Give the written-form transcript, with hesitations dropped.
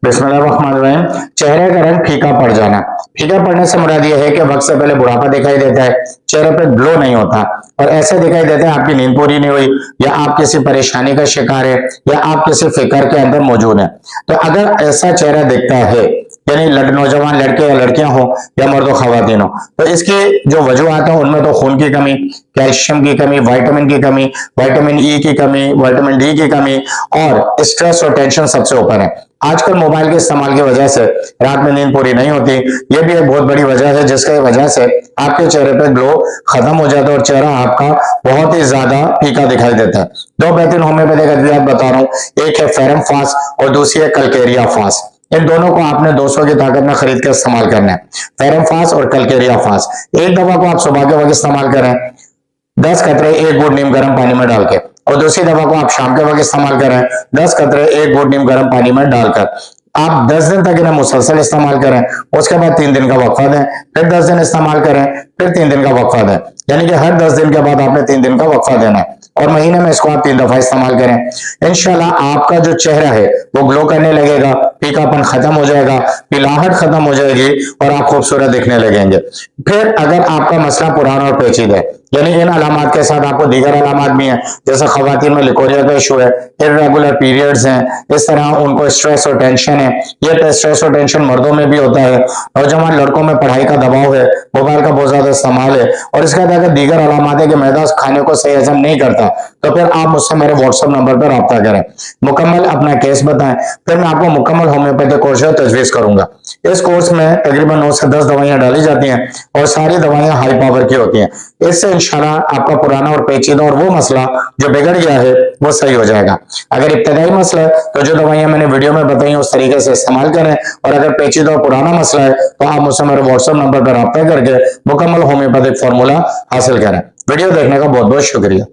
बिस्मिल्लाहिर्रहमानिर्रहीम। चेहरे का रंग फीका पड़ जाना। फीका पड़ने से मुराद यह है कि वक्त से पहले बुढ़ापा दिखाई देता है, चेहरे पे ग्लो नहीं होता और ऐसे दिखाई देता है आपकी नींद पूरी नहीं हुई, या आप किसी परेशानी का शिकार है, या आप किसी फिक्र के अंदर मौजूद है। तो अगर ऐसा चेहरा दिखता है, यानी नौजवान लड़के या लड़कियां हो या मर्द खवातीन हो, तो इसकी जो वजूहत है उनमें तो खून की कमी, कैल्शियम की कमी, विटामिन की कमी, विटामिन ई की कमी, विटामिन डी की कमी और स्ट्रेस और टेंशन सबसे ऊपर है। आजकल मोबाइल के इस्तेमाल की वजह से रात में नींद पूरी नहीं होती, यह भी एक बहुत बड़ी वजह है जिसकी वजह से आपके चेहरे पे ग्लो खत्म हो जाता है और चेहरा आपका बहुत ही ज्यादा फीका दिखाई देता है। दो बेहतरीन होम्योपैथिक अद्वियात बता रहा हूँ, एक है फेरम फास और दूसरी है कलकेरिया फास। इन दोनों को आपने 200 की ताकत में खरीद कर इस्तेमाल करना है, फेरम फास और कलकेरिया फास। एक दवा को आप सुबह के वक्त इस्तेमाल करें 10 कतरे 1 घूंट नीम गर्म पानी में डाल के, और दूसरी दवा को आप शाम के वक्त इस्तेमाल करें 10 कतरे 1 घूंट नीम गर्म पानी में डालकर। आप 10 दिन तक इन्हें मुसलसल इस्तेमाल करें, उसके बाद 3 दिन का वक्फा दें, फिर 10 दिन इस्तेमाल करें, फिर 3 दिन का वक्फा दें। यानी कि हर 10 दिन के बाद आपने 3 दिन का वक्फा देना है और महीने में इसको आप 3 दफा इस्तेमाल करें। इंशाल्लाह आपका जो चेहरा है वो ग्लो करने लगेगा, फीकापन खत्म हो जाएगा, पिलाहट खत्म हो जाएगी और आप खूबसूरत दिखने लगेंगे। फिर अगर आपका मसला पुराना और पेचीदा है, यानी इन अलामात के साथ आपको दीगर अलामात भी हैं, जैसे खवातीन में लिकोरिया का इशू है, इर्रेगुलर पीरियड्स हैं, इस तरह उनको स्ट्रेस और टेंशन है, ये स्ट्रेस और टेंशन मर्दों में भी होता है, नौजवान लड़कों में पढ़ाई का दबाव है, मोबाइल का बहुत ज्यादा इस्तेमाल है, और इसके बाद अगर दीगर अलामात है कि मैदा खाने को सही हजम नहीं करता, तो फिर आप मुझसे मेरे व्हाट्सएप नंबर पर रब्ता करें, मुकम्मल अपना केस बताएं, फिर मैं आपको मुकम्मल होम्योपैथिक कोर्स तजवीज करूंगा। इस कोर्स में तकरीबन 9 से 10 दवाइयां डाली जाती हैं और सारी दवाइयां हाई पावर की होती हैं। इससे इंशाल्लाह आपका पुराना और पेचीदा और वो मसला जो बिगड़ गया है वो सही हो जाएगा। अगर इब्तदाई मसला है तो जो दवाइयां मैंने वीडियो में बताई उस तरीके से इस्तेमाल करें, और अगर पेचीदा और पुराना मसला है तो आप मुझसे मेरे व्हाट्सएप नंबर पर रब्ता करके मुकम्मल होम्योपैथिक फार्मूला हासिल करें। वीडियो देखने का बहुत बहुत शुक्रिया।